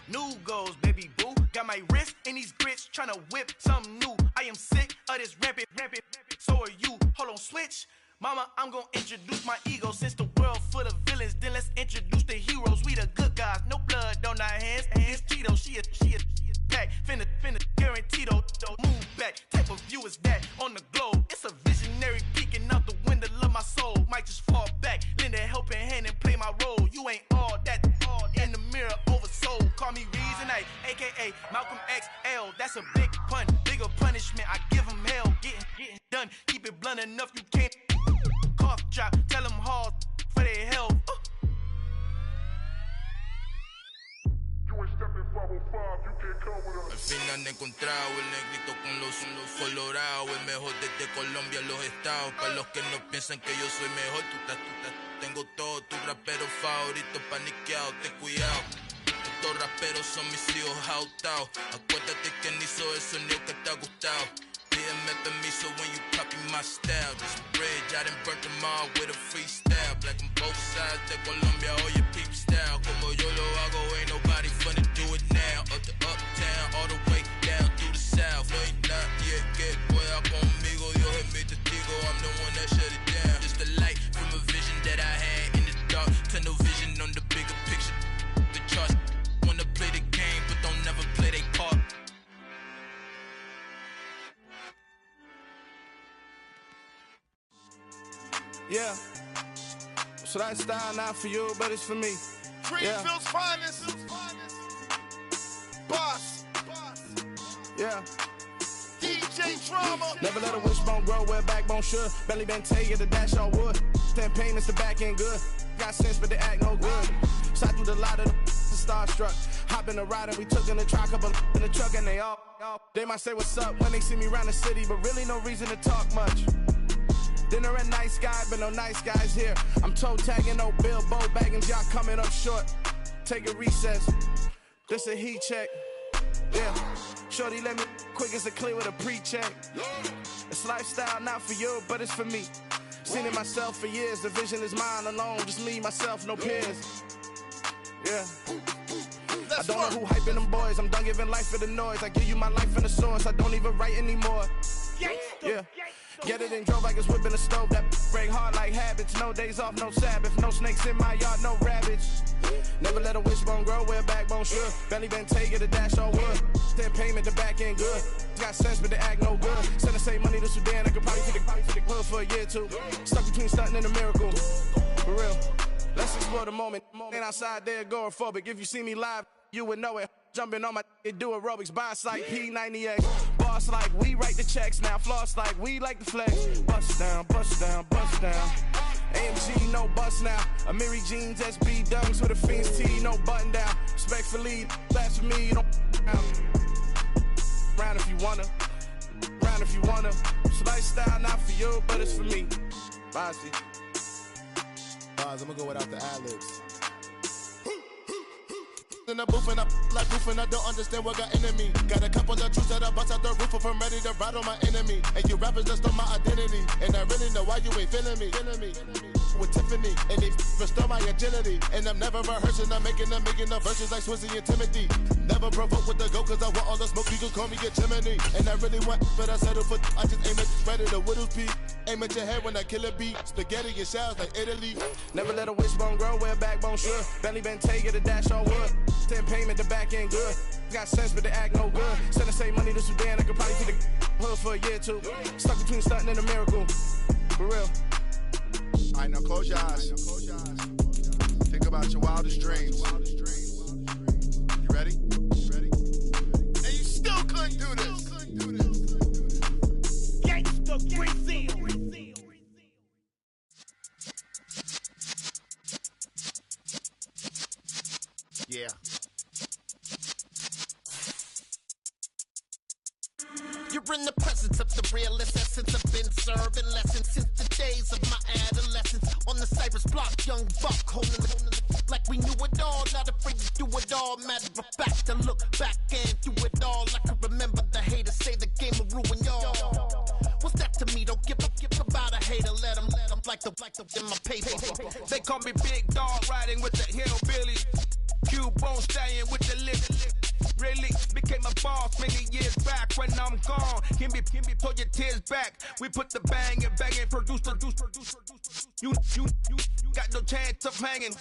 New goals, baby boo. Got my wrist in these grits, tryna whip something new. I am sick of this rampant. So are you. Hold on, switch. Mama, I'm gonna introduce my ego. Since the world full of villains, then let's introduce the heroes. We the good guys, no blood on our hands. It's Tito, she is back. Finna, guaranteed, move back. Type of view is that on the globe. It's a visionary peeking out the window of my soul. Might just fall back, lend a helping hand and play my role. You ain't all that in the mirror oversold. Call me Reason A, aka Malcolm XL. That's a big pun, bigger punishment. I give him hell, getting done. Keep it blunt enough, you can't cough drop. Tell them hard for their health. Al fin han encontrado el negrito con los colorados, el mejor desde Colombia, los estados. Para los que no piensan que yo soy mejor, tengo todo, tu rapero favorito paniqueado, ten cuidado. Estos raperos son mis hijos jautados. Acuérdate que ni hizo el sonido que te ha gustado. Pídeme permiso when you copy my style. This bridge, I done burnt them all with a freestyle. Black on both sides de Colombia, oye peep style. Como yo lo hago, ain't nobody finna do it now. Up to uptown, all the way down through the south. No hay nadie que pueda conmigo, Dios es mi testigo. I'm the one that shut it down. Just the light from a vision that I had in the dark. Tunnel vision on the bigger picture. The charts wanna play the game, but don't never play their part. Yeah, so that style not for you, but it's for me. Greenfield's finest. Boss. Yeah. DJ Drama. Never let a wishbone grow where a backbone should. Belly been take the dash all wood. 10 payments, the back end good. Got sense, but they act no good. Shot through the lot of the starstruck. Hop in the ride and we took in the truck up in the truck and they all. They might say what's up when they see me around the city, but really no reason to talk much. Dinner at Nice Guy, but no nice guys here. I'm toe tagging, no Bilbo bagging, y'all coming up short. Take a recess. This a heat check. Yeah. Shorty let me quick as a clear with a pre-check. It's lifestyle not for you, but it's for me. Seen it myself for years. The vision is mine alone. Just me, myself, no peers. Yeah. I don't know who hyping them boys. I'm done giving life for the noise. I give you my life in the source. I don't even write anymore. Yeah. Get it and drove like it's whipping a stove. That break hard like habits. No days off, no Sabbath. No snakes in my yard, no rabbits. Never let a wishbone grow where a backbone should. Belly been take it, a dash all wood. 10 payment, the back end good. Got sense, but they act no good. Send the same money to Sudan. I could probably take the club for a year or two. Stuck between stunting and a miracle. For real. Let's explore the moment. Ain't outside there agoraphobic. If you see me live, you would know it. Jumping on my do aerobics, boss like P90X. Boss like we write the checks now. Floss like we like the flex. Bust down, bust down, bust down. AMG, no bust now. Amiri jeans, SB dunks with a Fiends T, no button down. Respectfully, that's for me, you don't round if you wanna. Round if you wanna. It's lifestyle not for you, but it's for me. Bossy. I'm gonna go without the ad-libs. In the booth and I like proof and I don't understand what got into me. Got a couple of truths that I bust out the roof if I'm ready to ride on my enemy. And you rappers just stole my identity, and I really know why you ain't feeling me. With Tiffany, and they restore my agility. And I'm never rehearsing, I'm making a verses like Swizzy and Timothy. Never provoke with the go, cause I want all the smoke, you can call me a chimney. And I really want, but I settle for, I just aim at the spread of the widow's peak. Aim at your head when I kill a beat. Spaghetti and shells like Italy. Never let a wishbone grow where a backbone should. Belly been take it, a dash all wood. 10 payment, the back end good. Got sense, but they act no good. Send the same money to Sudan, I could probably see the hood for a year or two. Stuck between stunting and a miracle. For real. All right, now close your eyes. Think about your wildest dreams. You ready? And you still couldn't do this. Gangsta Brazil. Yeah. You're in the presence of the realest essence. I've been serving lessons since the days of my adolescence. On the Cypress block, young buck, holding it like we knew it all. Not afraid to do it all. Matter of fact, to look back and do it all. I can remember the haters say the game will ruin y'all. What's that to me? Don't give about a hater. Let them like the in my paper. They call me Big Dog, riding with the hillbillies. Cubone stallion with the lip. Really became a boss many years back. When I'm gone, can be pull your tears back. We put the bang and produce. You got no chance of hanging.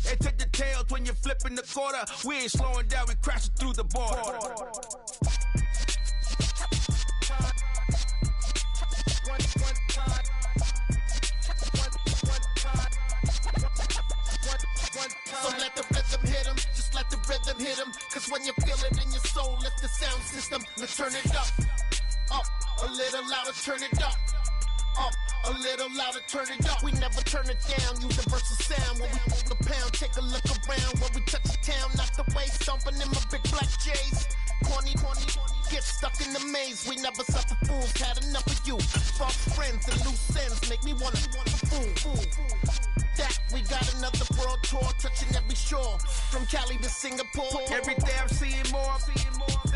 They take the tails when you're flipping the quarter. We ain't slowing down, we crashing through the border. So let the rhythm hit him, just let the rhythm hit him. Cause when you feel it in your soul, lift the sound system, let's turn it up. Up, a little louder, turn it up. Up, a little louder, turn it up. We never turn it down, universal sound. When we move the pound, take a look around. When we touch the town, knock the way, stomping in my big black J's. Corny, get stuck in the maze. We never suffer fools, had enough of you. False friends and loose ends make me wanna fool. That we got another world tour, touching every shore, from Cali to Singapore. Every day I'm seeing more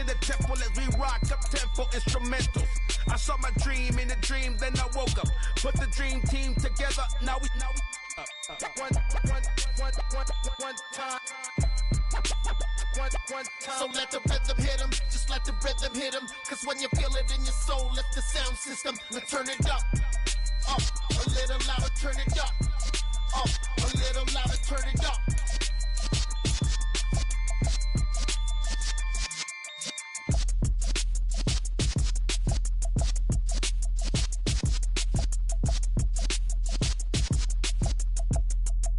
in the temple as we rock up tempo instrumentals. I saw my dream in a dream, then I woke up. Put the dream team together, now we one time. So let the rhythm hit him, just let the rhythm hit him. Cause when you feel it in your soul, lift the sound system, let's turn it up. Up, a little louder, turn it up. Up, a little louder, turn it up.